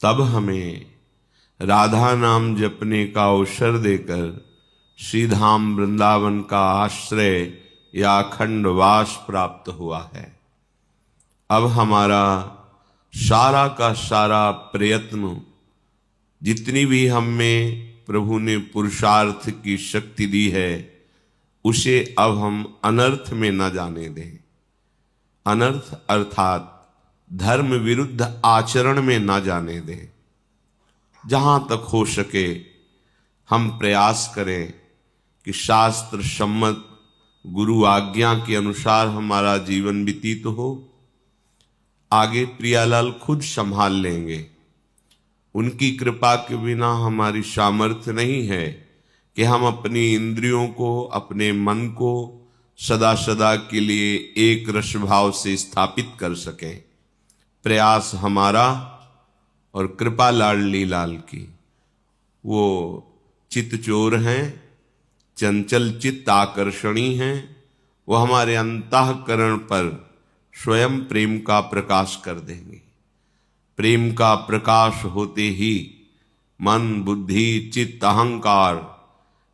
तब हमें राधा नाम जपने का अवसर देकर श्रीधाम वृंदावन का आश्रय या अखंड वास प्राप्त हुआ है। अब हमारा सारा का सारा प्रयत्न, जितनी भी हम में प्रभु ने पुरुषार्थ की शक्ति दी है, उसे अब हम अनर्थ में न जाने दें। अनर्थ अर्थात धर्म विरुद्ध आचरण में न जाने दें। जहां तक हो सके हम प्रयास करें कि शास्त्र सम्मत गुरु आज्ञा के अनुसार हमारा जीवन व्यतीत हो। आगे प्रियालाल खुद संभाल लेंगे। उनकी कृपा के बिना हमारी सामर्थ्य नहीं है कि हम अपनी इंद्रियों को, अपने मन को सदा सदा के लिए एक रस भाव से स्थापित कर सकें। प्रयास हमारा और कृपा लाडली लाल की। वो चित्त चोर हैं, चंचल चित्त आकर्षणी हैं। वो हमारे अंतःकरण पर स्वयं प्रेम का प्रकाश कर देंगे। प्रेम का प्रकाश होते ही मन, बुद्धि, चित्त, अहंकार,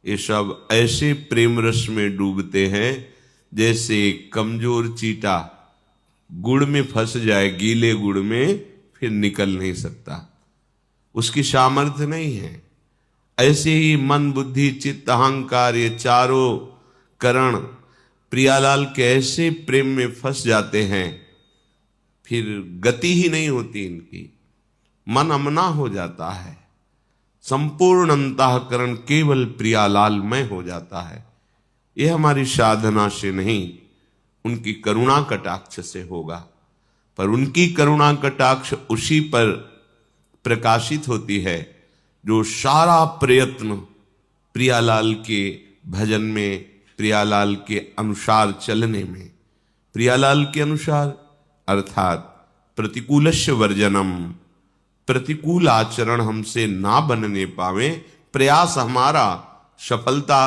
ये सब ऐसे प्रेम रस में डूबते हैं जैसे कमजोर चींटा गुड़ में फंस जाए, गीले गुड़ में, फिर निकल नहीं सकता, उसकी सामर्थ्य नहीं है। ऐसे ही मन, बुद्धि, चित्त, अहंकार, ये चारों करण प्रियालाल के ऐसे प्रेम में फंस जाते हैं, फिर गति ही नहीं होती इनकी। मन अमना हो जाता है, संपूर्ण अंतःकरण केवल प्रियालाल में हो जाता है। यह हमारी साधना से नहीं, उनकी करुणा कटाक्ष से होगा। पर उनकी करुणा कटाक्ष उसी पर प्रकाशित होती है जो सारा प्रयत्न प्रियालाल के भजन में, प्रियालाल के अनुसार चलने में, प्रियालाल के अनुसार अर्थात प्रतिकूलस्य वर्जनम, प्रतिकूल आचरण हमसे ना बनने पावे, प्रयास हमारा, सफलता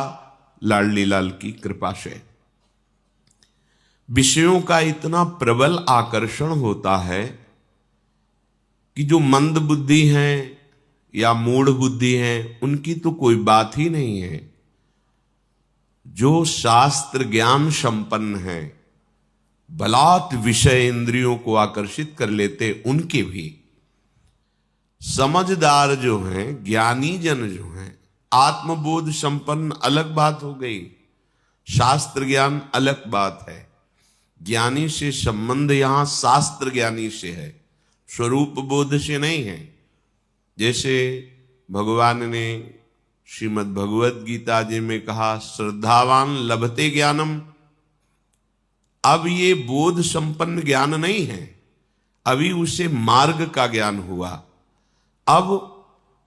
लाडली लाल की कृपा से। विषयों का इतना प्रबल आकर्षण होता है कि जो मंद बुद्धि हैं या मूढ़ बुद्धि हैं, उनकी तो कोई बात ही नहीं है। जो शास्त्र ज्ञान संपन्न है, बलात् विषय इंद्रियों को आकर्षित कर लेते, उनके भी समझदार जो हैं, ज्ञानी जन जो हैं, आत्मबोध संपन्न अलग बात हो गई, शास्त्र ज्ञान अलग बात है। ज्ञानी से संबंध यहां शास्त्र ज्ञानी से है, स्वरूप बोध से नहीं है। जैसे भगवान ने श्रीमद् भगवत गीता जी में कहा, श्रद्धावान लभते ज्ञानम। अब ये बोध संपन्न ज्ञान नहीं है, अभी उसे मार्ग का ज्ञान हुआ। अब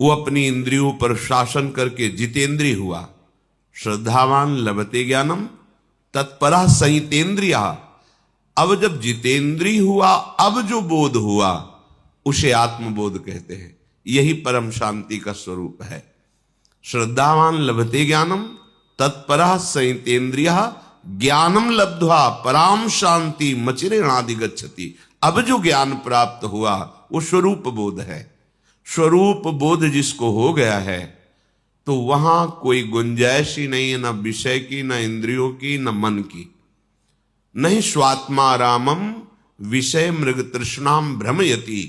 वो अपनी इंद्रियों पर शासन करके जितेंद्रिय हुआ। श्रद्धावान लभते ज्ञानम तत्परा संयतेंद्रिया। अब जब जितेंद्रिय हुआ, अब जो बोध हुआ उसे आत्मबोध कहते हैं। यही परम शांति का स्वरूप है। श्रद्धावान लभते ज्ञानम तत्परा संयतेंद्रिया ज्ञानम लब्ध्वा पराम शांति मचिरेणादि गच्छति। अब जो ज्ञान प्राप्त हुआ वो स्वरूप बोध है। स्वरूप बोध जिसको हो गया है तो वहां कोई गुंजाइश ही नहीं है, न विषय की, न इंद्रियों की, न मन की। नहीं स्वात्मा रामम विषय मृग तृष्णाम भ्रमयति।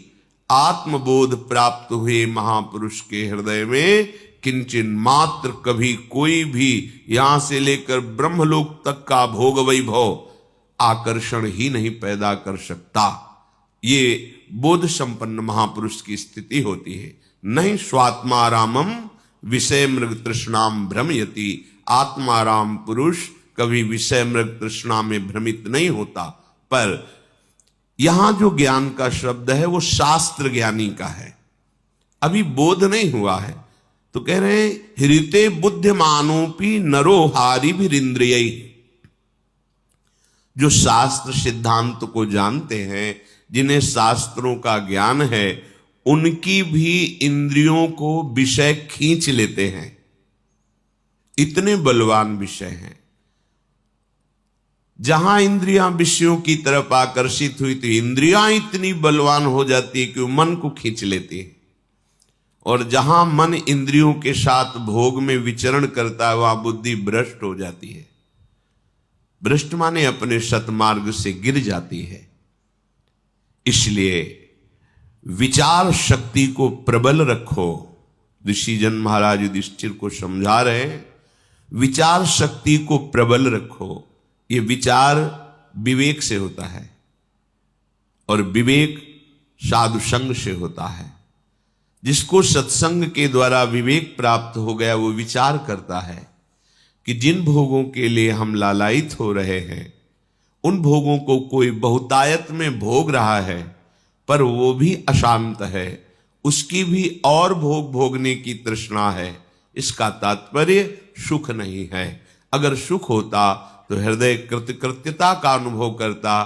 आत्मबोध प्राप्त हुए महापुरुष के हृदय में किंचन मात्र कभी कोई भी यहां से लेकर ब्रह्मलोक तक का भोग वैभव आकर्षण ही नहीं पैदा कर सकता। ये बोध संपन्न महापुरुष की स्थिति होती है। नहीं स्वात्मारामम विषय मृग तृष्णाम भ्रमयति। आत्माराम पुरुष कभी विषय मृग तृष्णा में भ्रमित नहीं होता। पर यहां जो ज्ञान का शब्द है वो शास्त्र ज्ञानी का है, अभी बोध नहीं हुआ है। तो कह रहे हैं हृते बुद्धिमानोपि नरो हारिभिरिंद्रिय। जो शास्त्र सिद्धांत को जानते हैं, जिन्हें शास्त्रों का ज्ञान है, उनकी भी इंद्रियों को विषय खींच लेते हैं। इतने बलवान विषय हैं। जहां इंद्रियां विषयों की तरफ आकर्षित हुई तो इंद्रियां इतनी बलवान हो जाती है कि वो मन को खींच लेती है। और जहां मन इंद्रियों के साथ भोग में विचरण करता है वहां बुद्धि भ्रष्ट हो जाती है। भ्रष्ट माने अपने सतमार्ग से गिर जाती है। इसलिए विचार शक्ति को प्रबल रखो। ऋषिजन महाराज युधिष्ठिर को समझा रहे हैं, विचार शक्ति को प्रबल रखो। ये विचार विवेक से होता है और विवेक साधु संग से होता है। जिसको सत्संग के द्वारा विवेक प्राप्त हो गया वो विचार करता है कि जिन भोगों के लिए हम लालायित हो रहे हैं उन भोगों को कोई बहुतायत में भोग रहा है पर वो भी अशांत है, उसकी भी और भोग भोगने की तृष्णा है। इसका तात्पर्य सुख नहीं है। अगर सुख होता तो हृदय कृतकृत्यता का अनुभव करता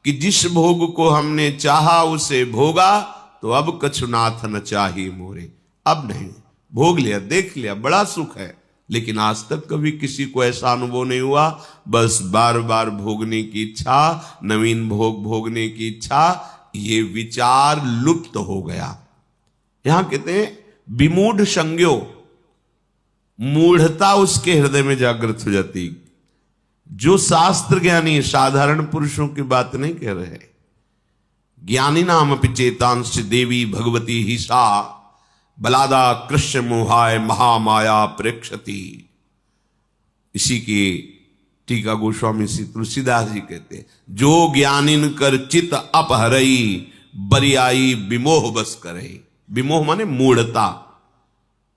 कि जिस भोग को हमने चाहा उसे भोगा, तो अब कछु नाथ न चाही मोरे। अब नहीं, भोग लिया, देख लिया, बड़ा सुख है, लेकिन आज तक कभी किसी को ऐसा अनुभव नहीं हुआ। बस बार बार भोगने की इच्छा, नवीन भोग भोगने की इच्छा, ये विचार लुप्त हो गया। यहां कहते हैं विमूढ़ संज्ञो, मूढ़ता उसके हृदय में जागृत हो जाती। जो शास्त्र ज्ञानी साधारण पुरुषों की बात नहीं कह रहे, ज्ञानी नाम अपि चेतांश देवी भगवती ही सा बलादा कृष्ण मोहाय महामाया प्रेक्षति। इसी की टीका गोस्वामी श्री तुलसीदास जी कहते हैं, जो ज्ञानिन कर चित अपहरई बरियाई विमोह बस करे। विमोह माने मूढ़ता।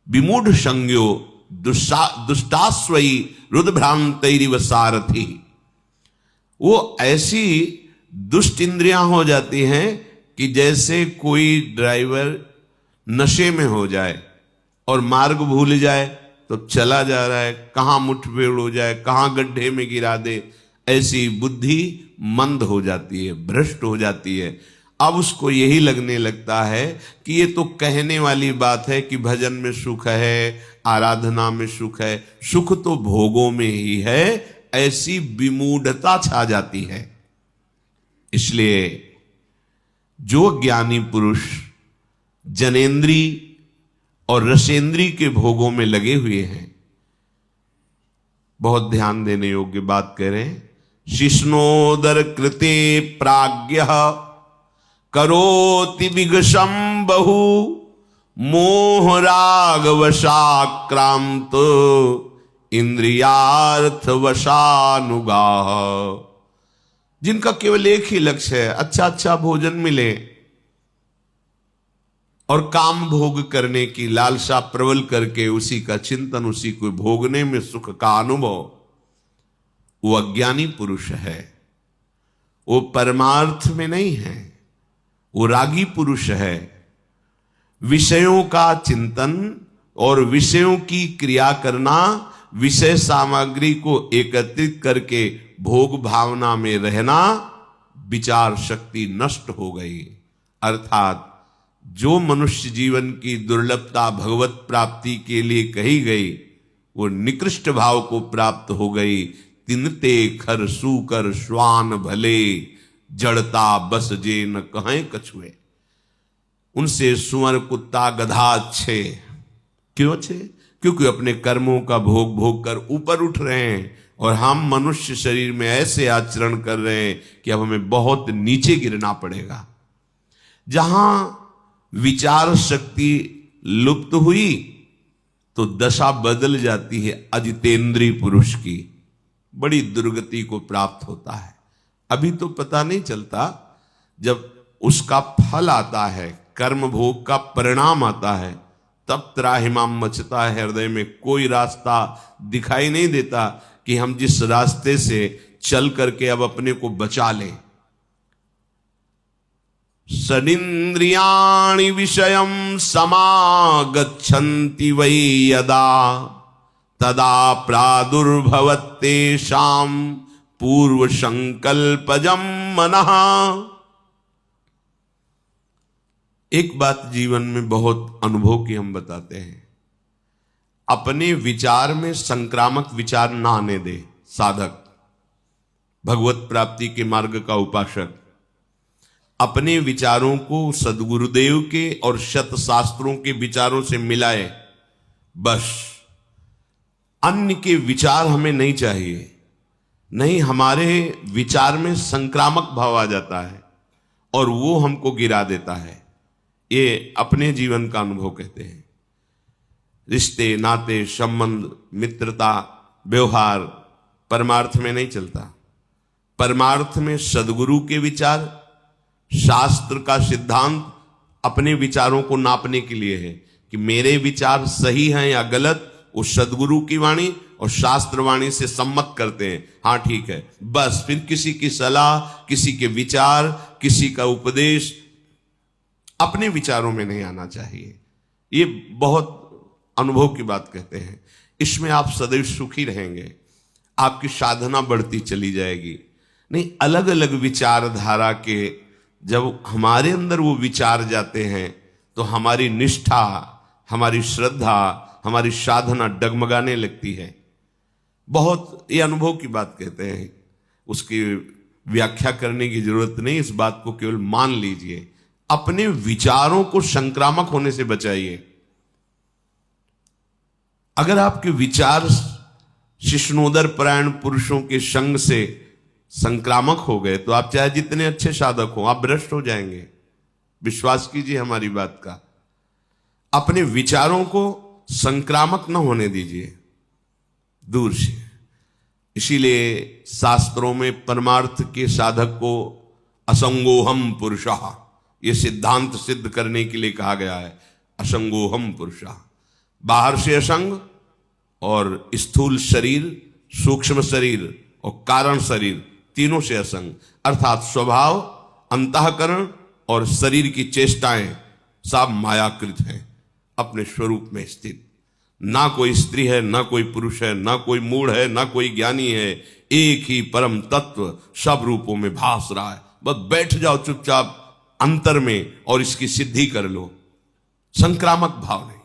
विमूढ़ संज्ञो दुष्टास्वई रुद्भ्रांतैरिव सारथी। वो ऐसी दुष्ट इंद्रियां हो जाती हैं कि जैसे कोई ड्राइवर नशे में हो जाए और मार्ग भूल जाए तो चला जा रहा है, कहां मुठभेड़ हो जाए, कहां गड्ढे में गिरा दे, ऐसी बुद्धि मंद हो जाती है, भ्रष्ट हो जाती है। अब उसको यही लगने लगता है कि ये तो कहने वाली बात है कि भजन में सुख है, आराधना में सुख है, सुख तो भोगों में ही है, ऐसी विमूढ़ता छा जाती है। इसलिए जो ज्ञानी पुरुष जनेन्द्री और रसेंद्री के भोगों में लगे हुए हैं, बहुत ध्यान देने योग्य बात कह रहे हैं। शिष्णोदर कृते प्राज्ञ करोति विगशम बहु मोह राग वशाक्रांत इंद्रियार्थ वशानुगाह। जिनका केवल एक ही लक्ष्य है, अच्छा अच्छा भोजन मिले और काम भोग करने की लालसा प्रबल करके उसी का चिंतन, उसी को भोगने में सुख का अनुभव, वो अज्ञानी पुरुष है। वो परमार्थ में नहीं है, वो रागी पुरुष है। विषयों का चिंतन और विषयों की क्रिया करना, विषय सामग्री को एकत्रित करके भोग भावना में रहना, विचार शक्ति नष्ट हो गई। अर्थात जो मनुष्य जीवन की दुर्लभता भगवत प्राप्ति के लिए कही गई, वो निकृष्ट भाव को प्राप्त हो गई। तिनते खर सूकर श्वान भले, जड़ता बस जे न कहें कछुए। उनसे सुअर कुत्ता गधा अच्छे। क्यों अच्छे? क्योंकि अपने कर्मों का भोग भोग कर ऊपर उठ रहे हैं, और हम मनुष्य शरीर में ऐसे आचरण कर रहे हैं कि अब हमें बहुत नीचे गिरना पड़ेगा। जहां विचार शक्ति लुप्त हुई तो दशा बदल जाती है अजितेंद्रीय पुरुष की, बड़ी दुर्गति को प्राप्त होता है। अभी तो पता नहीं चलता, जब उसका फल आता है, कर्म भोग का परिणाम आता है, तब त्राहिमाम मचता है हृदय में। कोई रास्ता दिखाई नहीं देता कि हम जिस रास्ते से चल करके अब अपने को बचा लें। सदिन्द्रियाणि विषयं समागच्छन्ति वै यदा, तदा प्रादुर्भवत्तेषां पूर्व संकल्पजं मनः। एक बात जीवन में बहुत अनुभव की हम बताते हैं, अपने विचार में संक्रामक विचार ना आने दे साधक, भगवत प्राप्ति के मार्ग का उपासक। अपने विचारों को सदगुरुदेव के और शत शास्त्रों के विचारों से मिलाए, बस। अन्य के विचार हमें नहीं चाहिए। नहीं, हमारे विचार में संक्रामक भाव आ जाता है और वो हमको गिरा देता है। ये अपने जीवन का अनुभव कहते हैं। रिश्ते, नाते, संबंध, मित्रता, व्यवहार परमार्थ में नहीं चलता। परमार्थ में सदगुरु के विचार, शास्त्र का सिद्धांत अपने विचारों को नापने के लिए है कि मेरे विचार सही हैं या गलत, वो सदगुरु की वाणी और शास्त्र वाणी से सम्मत करते हैं। हाँ ठीक है, बस। फिर किसी की सलाह, किसी के विचार, किसी का उपदेश अपने विचारों में नहीं आना चाहिए। ये बहुत अनुभव की बात कहते हैं। इसमें आप सदैव सुखी रहेंगे, आपकी साधना बढ़ती चली जाएगी। नहीं, अलग अलग विचारधारा के जब हमारे अंदर वो विचार जाते हैं तो हमारी निष्ठा, हमारी श्रद्धा, हमारी साधना डगमगाने लगती है। बहुत ये अनुभव की बात कहते हैं, उसकी व्याख्या करने की जरूरत नहीं। इस बात को केवल मान लीजिए। अपने विचारों को संक्रामक होने से बचाइए। अगर आपके विचार शिष्णोदर परायण पुरुषों के संग से संक्रामक हो गए तो आप चाहे जितने अच्छे साधक हो, आप भ्रष्ट हो जाएंगे। विश्वास कीजिए हमारी बात का। अपने विचारों को संक्रामक न होने दीजिए, दूर से। इसीलिए शास्त्रों में परमार्थ के साधक को असंगोहम पुरुषः, ये सिद्धांत सिद्ध करने के लिए कहा गया है। असंगोहम पुरुषः, बाहर से असंग और स्थूल शरीर, सूक्ष्म शरीर और कारण शरीर, तीनों से असंग। अर्थात स्वभाव, अंतःकरण और शरीर की चेष्टाएं सब मायाकृत हैं, अपने स्वरूप में स्थित। ना कोई स्त्री है, ना कोई पुरुष है, ना कोई मूढ़ है, ना कोई ज्ञानी है। एक ही परम तत्व सब रूपों में भास रहा है। बस बैठ जाओ चुपचाप अंतर में और इसकी सिद्धि कर लो। संक्रामक भाव नहीं।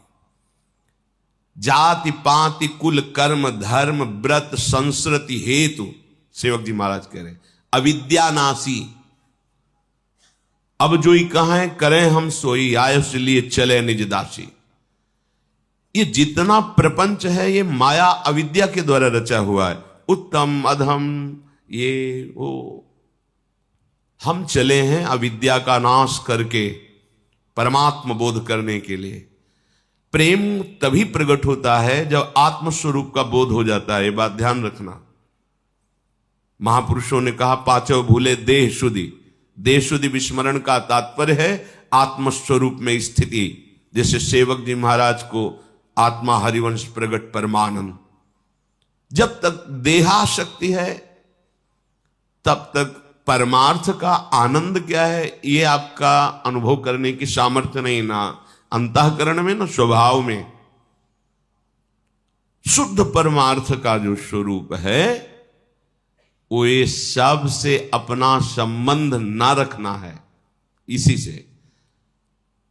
जाति पाति कुल कर्म धर्म व्रत संस्कृति हेतु, सेवक जी महाराज कह रहे, अविद्यानाशी। अब जो ही कहा करें हम सोई, आयुष लिए चले निज दासी। ये जितना प्रपंच है ये माया अविद्या के द्वारा रचा हुआ है। उत्तम अधम ये वो, हम चले हैं अविद्या का नाश करके परमात्म बोध करने के लिए। प्रेम तभी प्रकट होता है जब आत्मस्वरूप का बोध हो जाता है। ये बात ध्यान रखना। महापुरुषों ने कहा पांचों भूले देह शुद्धि। देह शुद्धि विस्मरण का तात्पर्य है आत्मस्वरूप में स्थिति। जैसे सेवक जी महाराज को आत्मा हरिवंश प्रगट परमानंद। जब तक देहाशक्ति है तब तक परमार्थ का आनंद क्या है ये आपका अनुभव करने की सामर्थ्य नहीं, ना अंतःकरण में ना स्वभाव में। शुद्ध परमार्थ का जो स्वरूप है वो ये सब से अपना संबंध ना रखना है। इसी से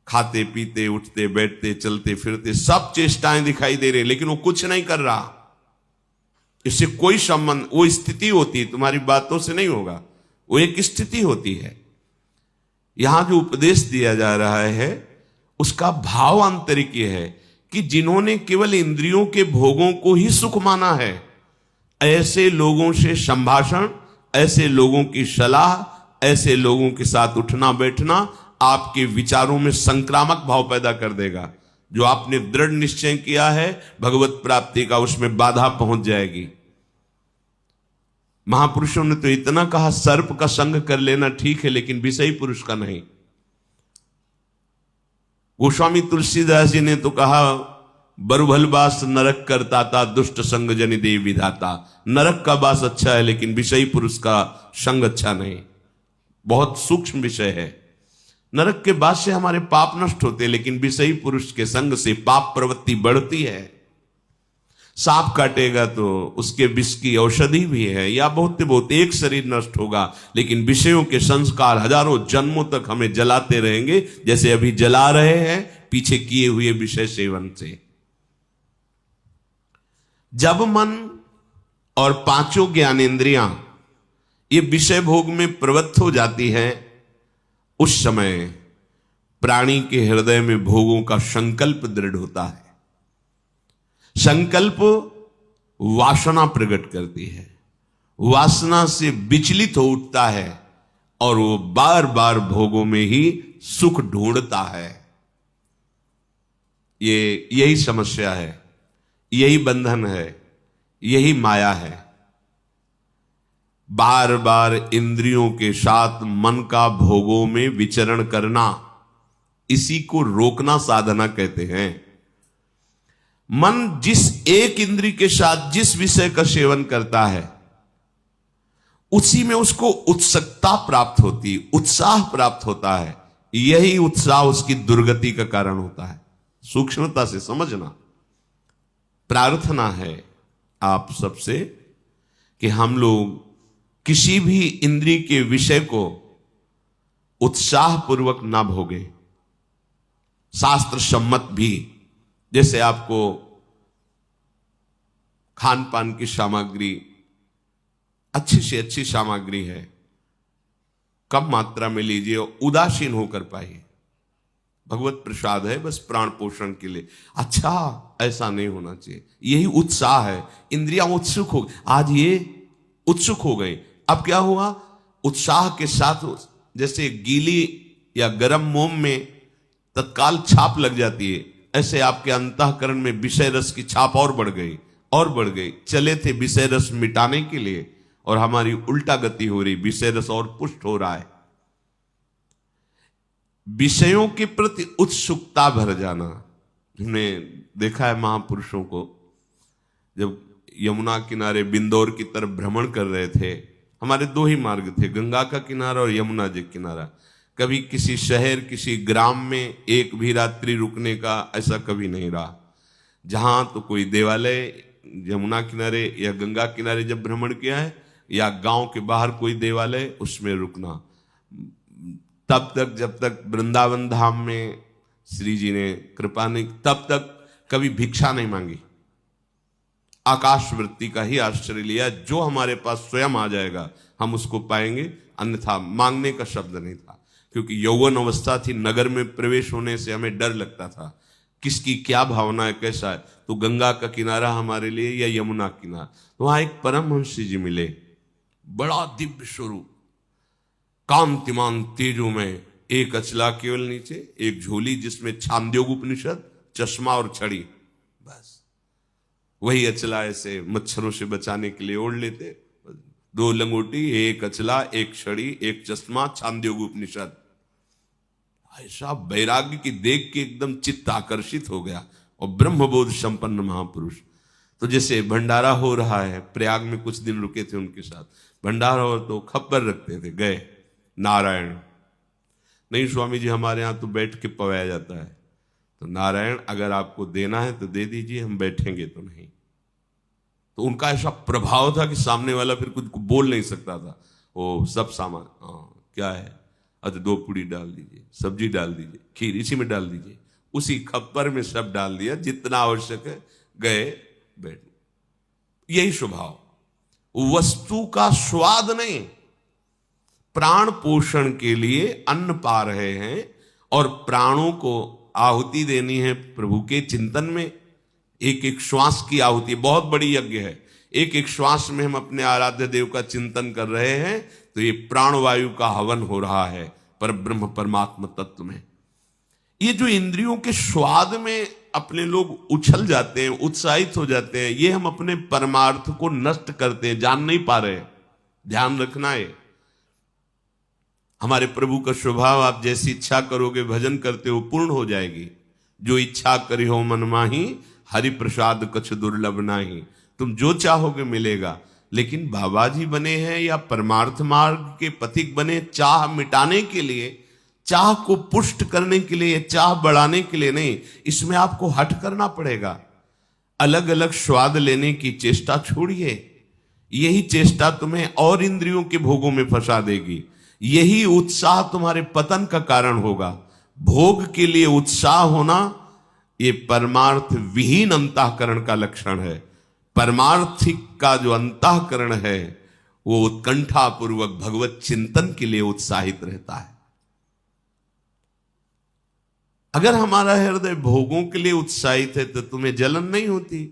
खाते पीते उठते बैठते चलते फिरते सब चेष्टाएं दिखाई दे रही, लेकिन वो कुछ नहीं कर रहा। इससे कोई संबंध, वो स्थिति होती है, तुम्हारी बातों से नहीं होगा। वो एक स्थिति होती है। यहां जो उपदेश दिया जा रहा है उसका भाव आंतरिक ये है कि जिन्होंने केवल इंद्रियों के भोगों को ही सुख माना है, ऐसे लोगों से संभाषण, ऐसे लोगों की सलाह, ऐसे लोगों के साथ उठना बैठना आपके विचारों में संक्रामक भाव पैदा कर देगा। जो आपने दृढ़ निश्चय किया है भगवत प्राप्ति का, उसमें बाधा पहुंच जाएगी। महापुरुषों ने तो इतना कहा सर्प का संग कर लेना ठीक है, लेकिन विषयी पुरुष का नहीं। गोस्वामी तुलसीदास जी ने तो कहा बरुभल बास नरक करता था, दुष्ट संग जनि देव विधाता। नरक का बास अच्छा है लेकिन विषयी पुरुष का संग अच्छा नहीं। बहुत सूक्ष्म विषय है। नरक के बाद से हमारे पाप नष्ट होते, लेकिन विषयी पुरुष के संग से पाप प्रवृत्ति बढ़ती है। सांप काटेगा तो उसके विष की औषधि भी है, या बहुत एक शरीर नष्ट होगा, लेकिन विषयों के संस्कार हजारों जन्मों तक हमें जलाते रहेंगे, जैसे अभी जला रहे हैं पीछे किए हुए विषय सेवन से। जब मन और पांचों ज्ञानेंद्रियां ये विषय भोग में प्रवृत्त हो जाती हैं उस समय प्राणी के हृदय में भोगों का संकल्प दृढ़ होता है। संकल्प वासना प्रकट करती है, वासना से विचलित हो उठता है और वो बार बार भोगों में ही सुख ढूंढता है। यही समस्या है, यही बंधन है, यही माया है। बार बार इंद्रियों के साथ मन का भोगों में विचरण करना, इसी को रोकना साधना कहते हैं। मन जिस एक इंद्री के साथ जिस विषय का सेवन करता है, उसी में उसको उत्सुकता प्राप्त होती, उत्साह प्राप्त होता है। यही उत्साह उसकी दुर्गति का कारण होता है। सूक्ष्मता से समझना। प्रार्थना है आप सबसे कि हम लोग किसी भी इंद्री के विषय को उत्साह पूर्वक ना भोगे, शास्त्र सम्मत भी। जैसे आपको खान पान की सामग्री अच्छी से अच्छी सामग्री है, कम मात्रा में लीजिए, उदासीन होकर पाइए। भगवत प्रसाद है, बस प्राण पोषण के लिए। अच्छा, ऐसा नहीं होना चाहिए। यही उत्साह है। इंद्रियां उत्सुक हो, आज ये उत्सुक हो गए। अब क्या हुआ, उत्साह के साथ जैसे गीली या गर्म मोम में तत्काल छाप लग जाती है, ऐसे आपके अंतःकरण में विषय रस की छाप और बढ़ गई और बढ़ गई। चले थे विषय रस मिटाने के लिए और हमारी उल्टा गति हो रही, विषय रस और पुष्ट हो रहा है। विषयों के प्रति उत्सुकता भर जाना। हमने देखा है महापुरुषों को, जब यमुना किनारे बिंदौर की तरफ भ्रमण कर रहे थे, हमारे दो ही मार्ग थे, गंगा का किनारा और यमुना जी किनारा। कभी किसी शहर किसी ग्राम में एक भी रात्रि रुकने का ऐसा कभी नहीं रहा। जहां तो कोई देवालय यमुना किनारे या गंगा किनारे जब भ्रमण किया है, या गांव के बाहर कोई देवालय, उसमें रुकना। तब तक जब तक वृंदावन धाम में श्री जी ने कृपा नहीं, तब तक कभी भिक्षा नहीं मांगी। आकाश वृत्ति का ही आश्रय लिया। जो हमारे पास स्वयं आ जाएगा हम उसको पाएंगे, अन्यथा मांगने का शब्द नहीं था। क्योंकि यौवन अवस्था थी, नगर में प्रवेश होने से हमें डर लगता था, किसकी क्या भावना है, कैसा है। तो गंगा का किनारा हमारे लिए या यमुना किनारा, तो वहां एक परमहंस जी मिले, बड़ा दिव्य स्वरूप, कांतिमान तेजो में, एक अचला केवल नीचे, एक झोली जिसमें छांदोग्य उपनिषद, चश्मा और छड़ी, बस वही अचला ऐसे मच्छरों से बचाने के लिए ओढ़ लेते। 2 लंगोटी, एक अचला, एक छड़ी, एक चश्मा, छांदोग्य उपनिषद। ऐसा वैराग्य की देख के एकदम चित्त आकर्षित हो गया। और ब्रह्मबोध संपन्न महापुरुष। तो जैसे भंडारा हो रहा है, प्रयाग में कुछ दिन रुके थे उनके साथ, भंडारा हो तो खबर रखते थे, गए नारायण, नहीं स्वामी जी हमारे यहाँ तो बैठ के पवाया जाता है, तो नारायण अगर आपको देना है तो दे दीजिए, हम बैठेंगे तो नहीं। तो उनका ऐसा प्रभाव था कि सामने वाला फिर कुछ बोल नहीं सकता था। वो सब सामान, क्या है, अच्छा 2 पूड़ी डाल दीजिए, सब्जी डाल दीजिए, खीर इसी में डाल दीजिए, उसी खप्पर में सब डाल दिया, जितना आवश्यक है, गए बैठ। यही स्वभाव, वस्तु का स्वाद नहीं, प्राण पोषण के लिए अन्न पा रहे हैं और प्राणों को आहुति देनी है प्रभु के चिंतन में। एक एक श्वास की आहुति बहुत बड़ी यज्ञ है। एक एक श्वास में हम अपने आराध्य देव का चिंतन कर रहे हैं, तो ये प्राणवायु का हवन हो रहा है पर ब्रह्म परमात्मा तत्व में। ये जो इंद्रियों के स्वाद में अपने लोग उछल जाते हैं, उत्साहित हो जाते हैं, ये हम अपने परमार्थ को नष्ट करते हैं, जान नहीं पा रहे। ध्यान रखना है, हमारे प्रभु का स्वभाव, आप जैसी इच्छा करोगे भजन करते हो पूर्ण हो जाएगी। जो इच्छा करी हो मन माही, हरि प्रसाद कछ दुर्लभ नाही। तुम जो चाहोगे मिलेगा। लेकिन बाबा जी बने हैं या परमार्थ मार्ग के पथिक बने चाह मिटाने के लिए, चाह को पुष्ट करने के लिए, चाह बढ़ाने के लिए नहीं। इसमें आपको हट करना पड़ेगा। अलग अलग स्वाद लेने की चेष्टा छोड़िए। यही चेष्टा तुम्हें और इंद्रियों के भोगों में फंसा देगी। यही उत्साह तुम्हारे पतन का कारण होगा। भोग के लिए उत्साह होना ये परमार्थ विहीन अंतःकरण का लक्षण है। परमार्थिक का जो अंतःकरण है वो उत्कंठा पूर्वक भगवत चिंतन के लिए उत्साहित रहता है। अगर हमारा हृदय भोगों के लिए उत्साहित है तो तुम्हें जलन नहीं होती,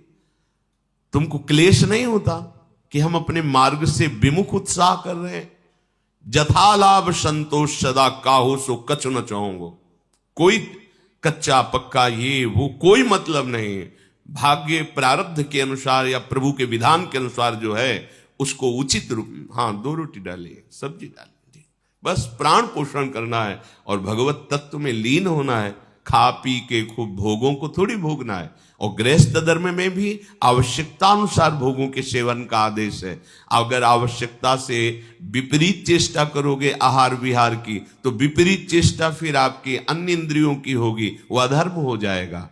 तुमको क्लेश नहीं होता कि हम अपने मार्ग से विमुख उत्साह कर रहे हैं। जथा लाभ संतोष सदा काहो सो कछ न चाहूंगो। कोई कच्चा पक्का ये वो कोई मतलब नहीं है। भाग्य प्रारब्ध के अनुसार या प्रभु के विधान के अनुसार जो है उसको उचित रूप, हाँ 2 रोटी डालिए, सब्जी डालिए, बस प्राण पोषण करना है और भगवत तत्व में लीन होना है। खा पी के खूब भोगों को थोड़ी भोगना है। और गृहस्थ धर्म में भी आवश्यकता अनुसार भोगों के सेवन का आदेश है। अगर आवश्यकता से विपरीत चेष्टा करोगे आहार विहार की, तो विपरीत चेष्टा फिर आपकी अन्य इंद्रियों की होगी, वह अधर्म हो जाएगा।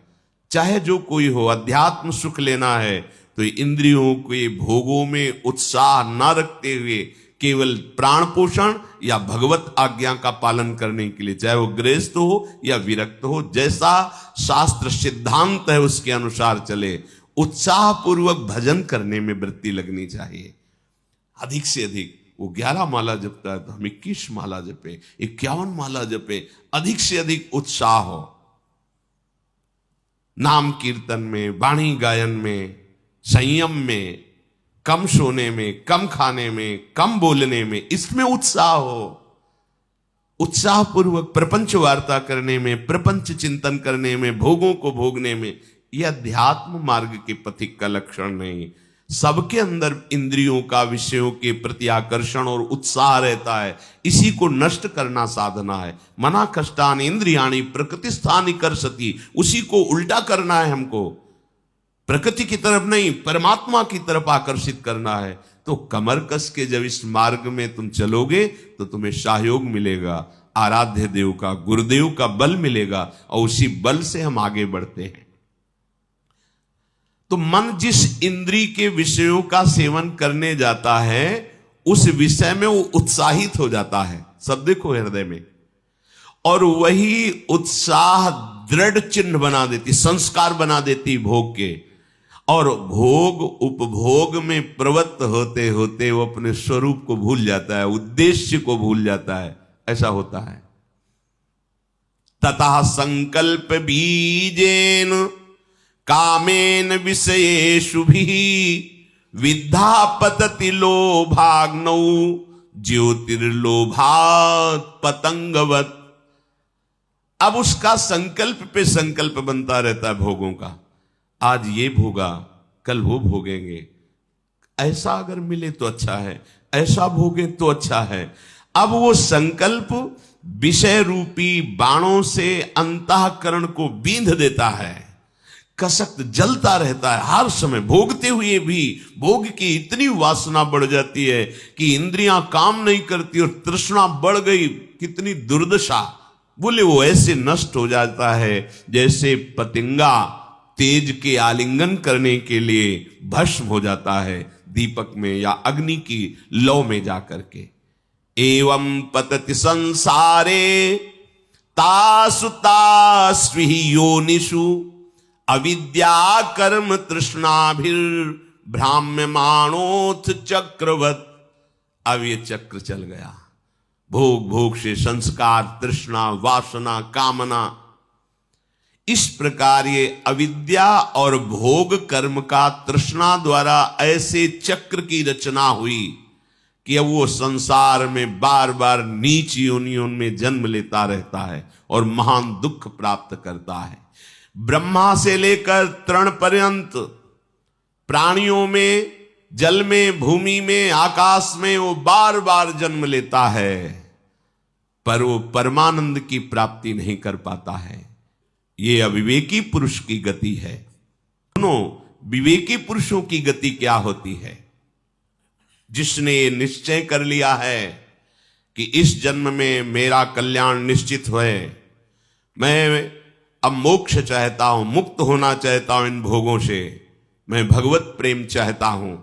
चाहे जो कोई हो, अध्यात्म सुख लेना है तो इंद्रियों के भोगों में उत्साह न रखते हुए केवल प्राण पोषण या भगवत आज्ञा का पालन करने के लिए, चाहे वो गृहस्थ हो या विरक्त हो, जैसा शास्त्र सिद्धांत है उसके अनुसार चले। उत्साह पूर्वक भजन करने में वृत्ति लगनी चाहिए। अधिक से अधिक, वो 11 माला जपता है तो हम 21 माला जपे, 51 माला जपे, अधिक से अधिक उत्साह हो। नाम कीर्तन में, वाणी गायन में, संयम में, कम सोने में, कम खाने में, कम बोलने में, इसमें उत्साह हो। उत्साह पूर्वक प्रपंच वार्ता करने में, प्रपंच चिंतन करने में, भोगों को भोगने में, यह अध्यात्म मार्ग के पथिक का लक्षण नहीं। सबके अंदर इंद्रियों का विषयों के प्रति आकर्षण और उत्साह रहता है, इसी को नष्ट करना साधना है। मना कष्टान इंद्रियाणी प्रकृति स्थानी कर सती, उसी को उल्टा करना है हमको। प्रकृति की तरफ नहीं, परमात्मा की तरफ आकर्षित करना है। तो कमर कस के जब इस मार्ग में तुम चलोगे तो तुम्हें सहयोग मिलेगा, आराध्य देव का, गुरुदेव का बल मिलेगा, और उसी बल से हम आगे बढ़ते हैं। तो मन जिस इंद्री के विषयों का सेवन करने जाता है उस विषय में वो उत्साहित हो जाता है। सब देखो हृदय में, और वही उत्साह दृढ़ चिन्ह बना देती, संस्कार बना देती भोग के। और भोग उपभोग में प्रवृत्त होते होते वो अपने स्वरूप को भूल जाता है, उद्देश्य को भूल जाता है। ऐसा होता है। ततः संकल्प बीजेन कामेन विषयेषु भी विद्धा पतति लोभाग्नौ ज्योतिर्लोभात् पतंगवत। अब उसका संकल्प पे संकल्प बनता रहता है भोगों का। आज ये भोगा, कल वो भोगेंगे, ऐसा अगर मिले तो अच्छा है, ऐसा भोगे तो अच्छा है। अब वो संकल्प विषय रूपी बाणों से अंतःकरण को बींध देता है, कसक जलता रहता है हर समय। भोगते हुए भी भोग की इतनी वासना बढ़ जाती है कि इंद्रियां काम नहीं करती और तृष्णा बढ़ गई। कितनी दुर्दशा! बोले वो ऐसे नष्ट हो जाता है जैसे पतंगा तेज के आलिंगन करने के लिए भस्म हो जाता है दीपक में या अग्नि की लौ में जाकर के। एवं पतति संसारे तासु तास्विहि योनिषु अविद्या कर्म तृष्णाभिर भ्राम्यमाणोथ चक्रवत। अब ये चक्र चल गया। भोग भोग से संस्कार, तृष्णा, वासना, कामना, इस प्रकार ये अविद्या और भोग कर्म का तृष्णा द्वारा ऐसे चक्र की रचना हुई कि अब वो संसार में बार बार नीच योनियों में जन्म लेता रहता है और महान दुख प्राप्त करता है। ब्रह्मा से लेकर तृण पर्यंत प्राणियों में, जल में, भूमि में, आकाश में वो बार बार जन्म लेता है, पर वो परमानंद की प्राप्ति नहीं कर पाता है। ये अविवेकी पुरुष की गति है। दोनों विवेकी पुरुषों की गति क्या होती है? जिसने निश्चय कर लिया है कि इस जन्म में मेरा कल्याण निश्चित है, मैं अब मोक्ष चाहता हूं, मुक्त होना चाहता हूं इन भोगों से, मैं भगवत प्रेम चाहता हूं,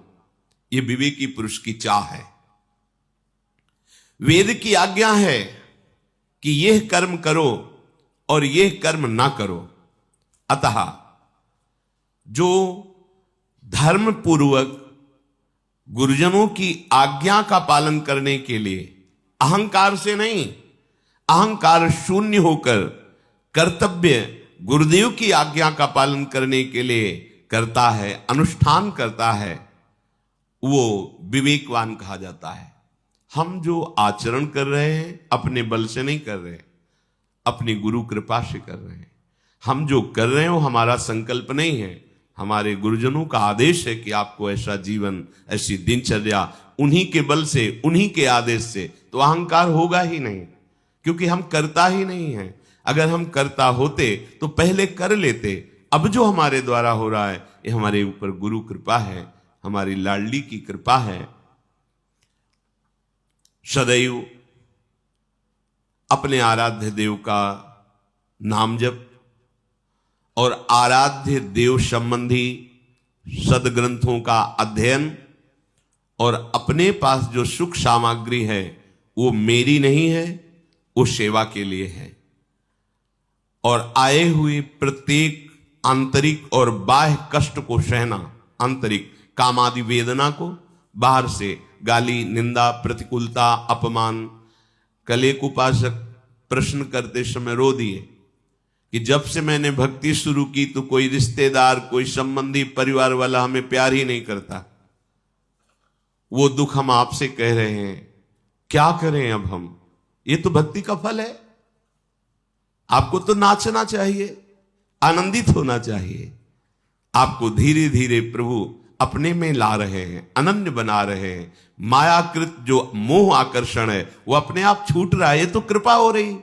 ये विवेकी पुरुष की चाह है। वेद की आज्ञा है कि यह कर्म करो और यह कर्म ना करो। अतः जो धर्म पूर्वक गुरुजनों की आज्ञा का पालन करने के लिए अहंकार से नहीं, अहंकार शून्य होकर कर्तव्य गुरुदेव की आज्ञा का पालन करने के लिए करता है, अनुष्ठान करता है, वो विवेकवान कहा जाता है। हम जो आचरण कर रहे हैं अपने बल से नहीं कर रहे, अपनी गुरु कृपा से कर रहे हैं। हम जो कर रहे हैं वो हमारा संकल्प नहीं है, हमारे गुरुजनों का आदेश है कि आपको ऐसा जीवन, ऐसी दिनचर्या, उन्हीं के बल से, उन्हीं के आदेश से। तो अहंकार होगा ही नहीं, क्योंकि हम करता ही नहीं है। अगर हम करता होते तो पहले कर लेते। अब जो हमारे द्वारा हो रहा है ये हमारे ऊपर गुरु कृपा है, हमारी लाडली की कृपा है। सदैव अपने आराध्य देव का नाम जप और आराध्य देव संबंधी सदग्रंथों का अध्ययन, और अपने पास जो सुख सामग्री है वो मेरी नहीं है, वो सेवा के लिए है। और आए हुए प्रत्येक आंतरिक और बाह्य कष्ट को सहना, आंतरिक कामादि वेदना को, बाहर से गाली, निंदा, प्रतिकूलता, अपमान। कल एक उपासक प्रश्न करते समय रो दिए कि जब से मैंने भक्ति शुरू की तो कोई रिश्तेदार, कोई संबंधी, परिवार वाला हमें प्यार ही नहीं करता। वो दुख हम आपसे कह रहे हैं, क्या करें अब हम? ये तो भक्ति का फल है। आपको तो नाचना चाहिए, आनंदित होना चाहिए। आपको धीरे धीरे प्रभु अपने में ला रहे हैं, अनन्य बना रहे हैं। मायाकृत जो मोह आकर्षण है वो अपने आप छूट रहा है, ये तो कृपा हो रही।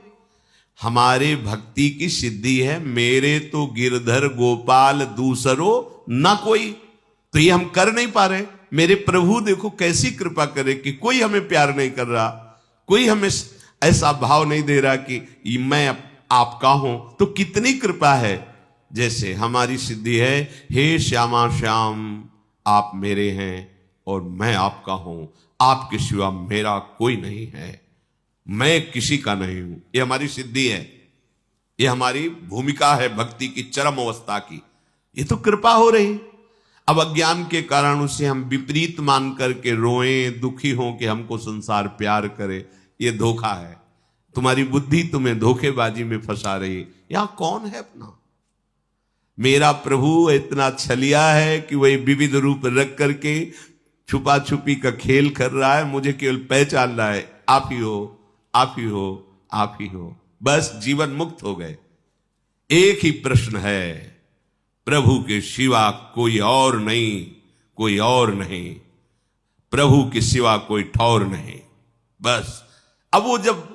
हमारे भक्ति की सिद्धि है, मेरे तो गिरधर गोपाल दूसरो न कोई। तो ये हम कर नहीं पा रहे। मेरे प्रभु देखो कैसी कृपा करे कि कोई हमें प्यार नहीं कर रहा, कोई हमें ऐसा भाव नहीं दे रहा कि मैं आपका हूं। तो कितनी कृपा है। जैसे हमारी सिद्धि है, हे श्यामा श्याम आप मेरे हैं और मैं आपका हूं, आपके सिवा मेरा कोई नहीं है, मैं किसी का नहीं हूं। ये हमारी सिद्धि है, ये हमारी भूमिका है भक्ति की चरम अवस्था की। ये तो कृपा हो रही। अब अज्ञान के कारण उसे हम विपरीत मान करके रोएं, दुखी हों कि हमको संसार प्यार करे, ये धोखा है। तुम्हारी बुद्धि तुम्हें धोखेबाजी में फंसा रही। यहां कौन है अपना? मेरा प्रभु इतना छलिया है कि वही विविध रूप रख करके छुपा छुपी का खेल कर रहा है। मुझे केवल पहचान रहा है, आप ही हो, आप ही हो, आप ही हो। बस जीवन मुक्त हो गए। एक ही प्रश्न है, प्रभु के सिवा कोई और नहीं, कोई और नहीं, प्रभु के सिवा कोई ठौर नहीं। बस अब वो जब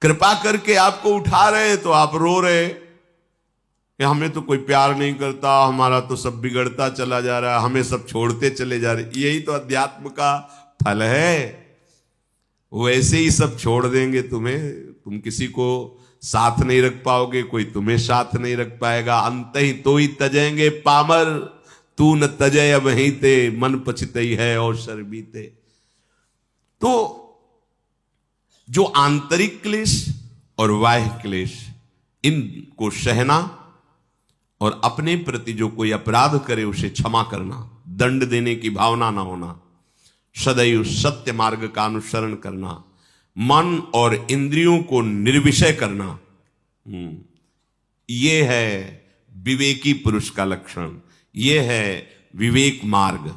कृपा करके आपको उठा रहे तो आप रो रहे कि हमें तो कोई प्यार नहीं करता, हमारा तो सब बिगड़ता चला जा रहा है, हमें सब छोड़ते चले जा रहे। यही तो अध्यात्म का फल है। वैसे ही सब छोड़ देंगे तुम्हें, तुम किसी को साथ नहीं रख पाओगे, कोई तुम्हें साथ नहीं रख पाएगा। अंत ही तो ही तजेंगे पामर, तू न तजय अब ही ते, मन पछतई है और शर बीते। तो जो आंतरिक क्लेश और बाह्य क्लेश, इनको सहना और अपने प्रति जो कोई अपराध करे उसे क्षमा करना, दंड देने की भावना ना होना, सदैव सत्य मार्ग का अनुसरण करना, मन और इंद्रियों को निर्विषय करना, यह है विवेकी पुरुष का लक्षण, यह है विवेक मार्ग।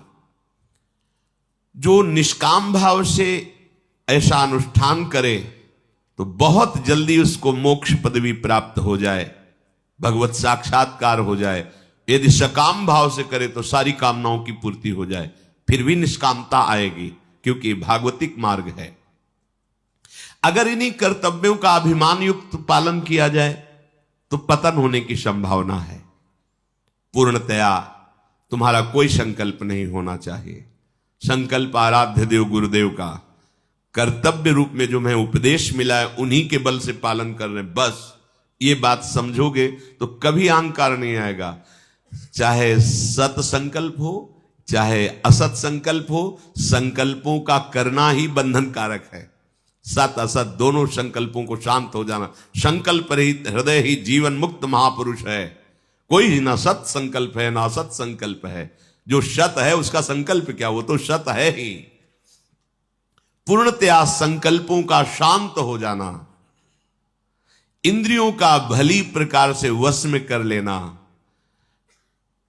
जो निष्काम भाव से ऐसा अनुष्ठान करे तो बहुत जल्दी उसको मोक्ष पदवी प्राप्त हो जाए, भगवत साक्षात्कार हो जाए। यदि सकाम भाव से करे तो सारी कामनाओं की पूर्ति हो जाए, फिर भी निष्कामता आएगी, क्योंकि भागवतिक मार्ग है। अगर इन्हीं कर्तव्यों का अभिमान युक्त पालन किया जाए तो पतन होने की संभावना है। पूर्णतया तुम्हारा कोई संकल्प नहीं होना चाहिए। संकल्प आराध्य देव गुरुदेव का कर्तव्य रूप में जो मैं उपदेश मिला है उन्हीं के बल से पालन कर रहे हैं। बस ये बात समझोगे तो कभी अहंकार नहीं आएगा। चाहे सत संकल्प हो चाहे असत संकल्प हो, संकल्पों का करना ही बंधन कारक है। सत असत दोनों संकल्पों को शांत हो जाना। संकल्प रहित हृदय ही जीवन मुक्त महापुरुष है। कोई ना सत संकल्प है ना असत संकल्प है। जो सत है उसका संकल्प क्या, वो तो सत है ही। पूर्णतया संकल्पों का शांत हो जाना, इंद्रियों का भली प्रकार से वश में कर लेना,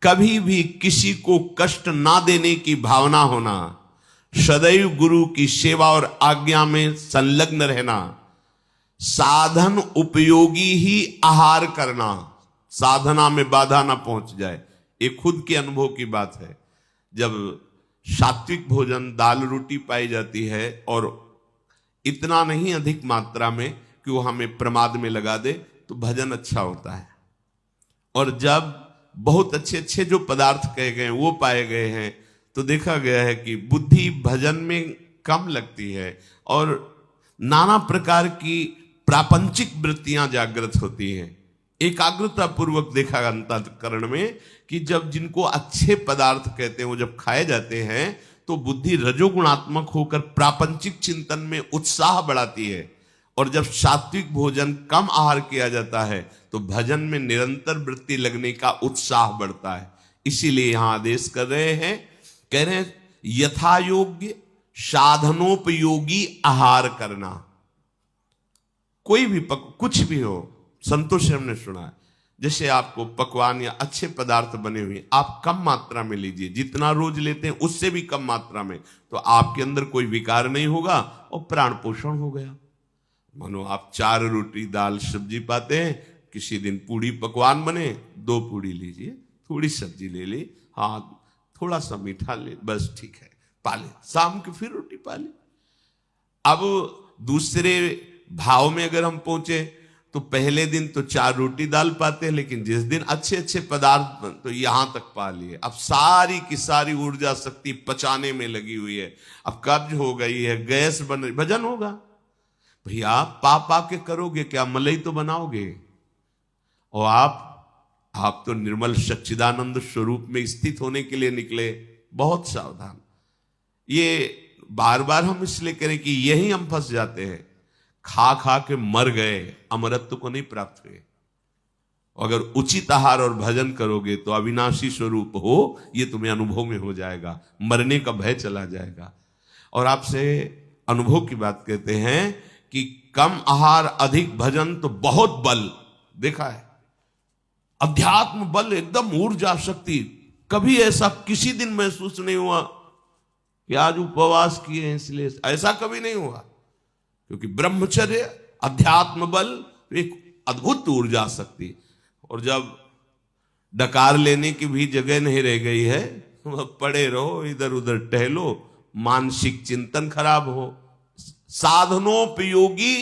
कभी भी किसी को कष्ट ना देने की भावना होना, सदैव गुरु की सेवा और आज्ञा में संलग्न रहना, साधन उपयोगी ही आहार करना, साधना में बाधा ना पहुंच जाए। ये खुद के अनुभव की बात है। जब सात्विक भोजन दाल रोटी पाई जाती है और इतना नहीं अधिक मात्रा में कि वो हमें प्रमाद में लगा दे, तो भजन अच्छा होता है। और जब बहुत अच्छे अच्छे जो पदार्थ कहे गए वो पाए गए हैं, तो देखा गया है कि बुद्धि भजन में कम लगती है और नाना प्रकार की प्रापंचिक वृत्तियां जागृत होती हैं। एकाग्रता पूर्वक देखा अंतःकरण में कि जब जिनको अच्छे पदार्थ कहते हैं वो जब खाए जाते हैं तो बुद्धि रजोगुणात्मक होकर प्रापंचिक चिंतन में उत्साह बढ़ाती है। और जब सात्विक भोजन कम आहार किया जाता है तो भजन में निरंतर वृत्ति लगने का उत्साह बढ़ता है। इसीलिए यहां आदेश कर रहे हैं, कह रहे हैं यथा योग्य साधनोपयोगी आहार करना। कोई भी कुछ भी हो, संतोष हमने सुना है, जैसे आपको पकवान या अच्छे पदार्थ बने हुए आप कम मात्रा में लीजिए, जितना रोज लेते हैं उससे भी कम मात्रा में, तो आपके अंदर कोई विकार नहीं होगा और प्राण पोषण हो गया। मानो आप 4 रोटी दाल सब्जी पाते हैं, किसी दिन पूड़ी पकवान बने, 2 पूड़ी लीजिए, थोड़ी सब्जी ले ली, हाँ थोड़ा सा मीठा ले, बस ठीक है, पाले, शाम की फिर रोटी पाले। अब दूसरे भाव में अगर हम पहुंचे तो पहले दिन तो 4 रोटी दाल पाते हैं, लेकिन जिस दिन अच्छे अच्छे पदार्थ तो यहां तक पा लिए। अब सारी की सारी ऊर्जा शक्ति पचाने में लगी हुई है, अब कब्ज हो गई है, गैस बन रही, भजन होगा। भैया पा के करोगे क्या, मलाई तो बनाओगे। और आप तो निर्मल सच्चिदानंद स्वरूप में स्थित होने के लिए निकले, बहुत सावधान। ये बार बार हम इसलिए करें कि यही हम फंस जाते हैं, खा खा के मर गए, अमरत्व को नहीं प्राप्त हुए। अगर उचित आहार और भजन करोगे तो अविनाशी स्वरूप हो, ये तुम्हें अनुभव में हो जाएगा, मरने का भय चला जाएगा। और आपसे अनुभव की बात कहते हैं कि कम आहार अधिक भजन तो बहुत बल देखा है। अध्यात्म बल, एकदम ऊर्जा शक्ति, कभी ऐसा किसी दिन महसूस नहीं हुआ कि आज उपवास किए हैं इसलिए, ऐसा कभी नहीं हुआ। क्योंकि ब्रह्मचर्य, अध्यात्म बल एक अद्भुत ऊर्जा शक्ति। और जब डकार लेने की भी जगह नहीं रह गई है, पड़े रहो, इधर उधर टहलो, मानसिक चिंतन खराब हो। साधनोपयोगी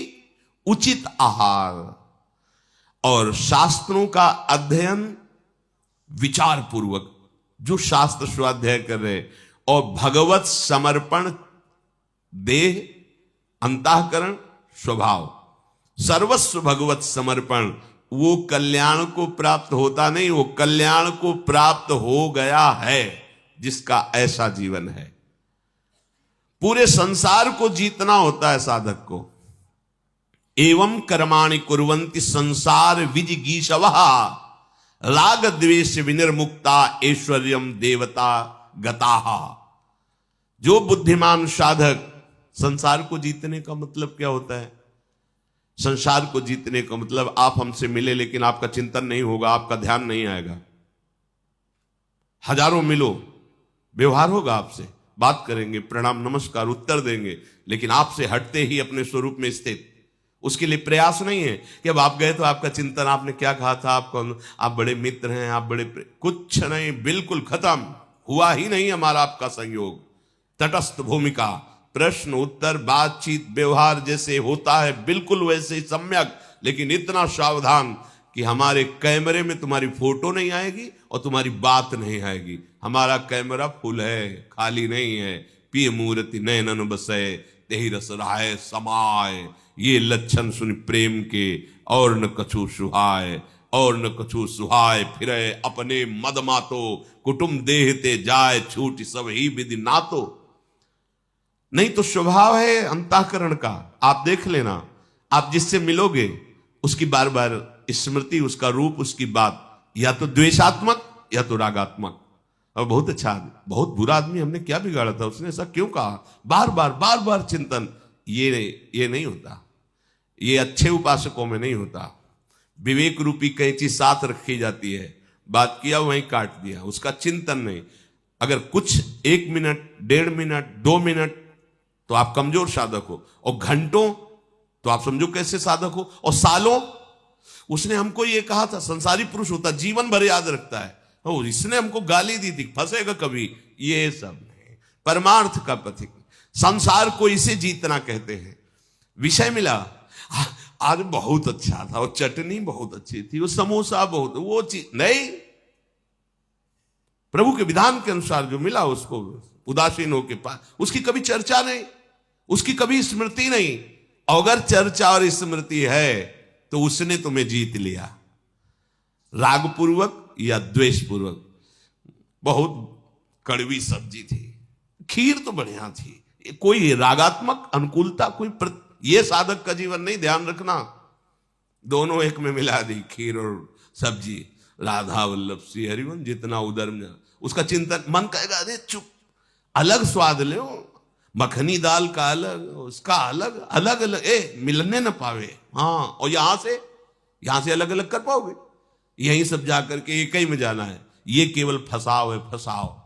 उचित आहार और शास्त्रों का अध्ययन विचार पूर्वक, जो शास्त्र स्वाध्याय कर रहे, और भगवत समर्पण, देह अंतःकरण स्वभाव, सर्वस्व भगवत समर्पण, वो कल्याण को प्राप्त होता नहीं, वो कल्याण को प्राप्त हो गया है जिसका ऐसा जीवन है। पूरे संसार को जीतना होता है साधक को। एवं कर्माणि कुर्वन्ति संसार विजिगीषवः राग द्वेष विनिर्मुक्ता ऐश्वर्यम देवता गताः। जो बुद्धिमान साधक, संसार को जीतने का मतलब क्या होता है? संसार को जीतने का मतलब आप हमसे मिले लेकिन आपका चिंतन नहीं होगा, आपका ध्यान नहीं आएगा। हजारों मिलो, व्यवहार होगा आपसे, बात करेंगे, प्रणाम नमस्कार उत्तर देंगे, लेकिन आपसे हटते ही अपने स्वरूप में स्थित। उसके लिए प्रयास नहीं है कि अब आप गए तो आपका चिंतन, आपने क्या कहा था, आप बड़े मित्र हैं, आप बड़े, कुछ नहीं, बिल्कुल खत्म, हुआ ही नहीं हमारा आपका संयोग। तटस्थ भूमिका, प्रश्न उत्तर बातचीत व्यवहार जैसे होता है बिल्कुल वैसे ही सम्यक, लेकिन इतना सावधान कि हमारे कैमरे में तुम्हारी फोटो नहीं आएगी और तुम्हारी बात नहीं आएगी। हमारा कैमरा फुल है, खाली नहीं है। पिय मूर्ति नयनन बसे तेहि रस रहाय समाय, ये लक्षण सुन प्रेम के और न कछु सुहाय, और न कछु सुहाय फिरे अपने मद मातो, कुटुंब देहते जाए छूट सब ही विधि नातो। नहीं तो स्वभाव है अंतःकरण का, आप देख लेना, आप जिससे मिलोगे उसकी बार बार स्मृति, उसका रूप, उसकी बात या तो द्वेषात्मक या तो रागात्मक। और बहुत अच्छा आदमी, बहुत बुरा आदमी, हमने क्या बिगाड़ा था, उसने ऐसा क्यों कहा, बार बार चिंतन, ये नहीं होता, ये अच्छे उपासकों में नहीं होता। विवेक रूपी कैंची साथ रखी जाती है, बात किया वहीं काट दिया, उसका चिंतन नहीं। अगर कुछ 1 मिनट, 1.5 मिनट, 2 मिनट तो आप कमजोर साधक हो, और घंटों तो आप समझो कैसे साधक हो, और सालों। उसने हमको ये कहा था, संसारी पुरुष होता जीवन भर याद रखता है, और इसने हमको गाली दी थी, फंसेगा कभी, ये सब नहीं। परमार्थ का पथिक, संसार को इसे जीतना कहते हैं। विषय मिला, आज बहुत अच्छा था, वो चटनी बहुत अच्छी थी, वो समोसा बहुत, वो चीज नहीं, प्रभु के विधान के अनुसार जो मिला उसको उदासीन होके पास, उसकी कभी चर्चा नहीं, उसकी कभी स्मृति नहीं। अगर चर्चा और स्मृति है तो उसने तुम्हें जीत लिया, राग पूर्वक या द्वेष पूर्वक। बहुत कड़वी सब्जी थी, खीर तो बढ़िया थी, कोई रागात्मक अनुकूलता, ये साधक का जीवन नहीं, ध्यान रखना। दोनों एक में मिला दी, खीर और सब्जी। राधा वल्लभ श्री हरिवन जितना उदर में, उसका चिंतन, मन कहेगा अरे चुप, अलग स्वाद ले, मखनी दाल का अलग, उसका अलग, अलग अलग, मिलने न पावे। हाँ, और यहां से अलग अलग कर पाओगे? यहीं सब जाकर के एक ही में जाना है, ये केवल फसाव है, फसाव।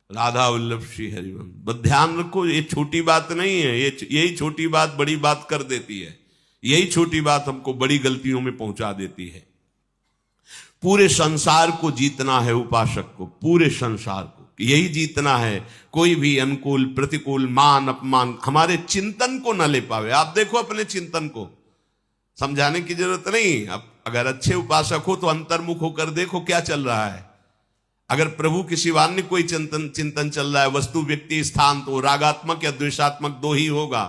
राधा वल्लभ श्री हरिवन, बस ध्यान रखो, ये छोटी बात नहीं है, यही छोटी बात बड़ी बात कर देती है, यही छोटी बात हमको बड़ी गलतियों में पहुंचा देती है। पूरे संसार को जीतना है उपासक को, पूरे संसार को यही जीतना है। कोई भी अनुकूल प्रतिकूल, मान अपमान हमारे चिंतन को न ले पावे। आप देखो अपने चिंतन को, समझाने की जरूरत नहीं। अब अगर अच्छे उपासक हो तो अंतर्मुख होकर देखो क्या चल रहा है। अगर प्रभु के शिवान्य कोई चिंतन चल रहा है, वस्तु व्यक्ति स्थान, तो रागात्मक या द्वेषात्मक दो ही होगा।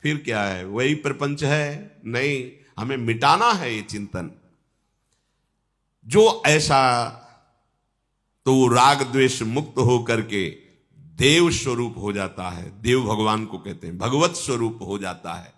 फिर क्या है, वही प्रपंच है? नहीं, हमें मिटाना है ये चिंतन। जो ऐसा, तो राग द्वेष मुक्त होकर के देव स्वरूप हो जाता है। देव भगवान को कहते हैं, भगवत स्वरूप हो जाता है।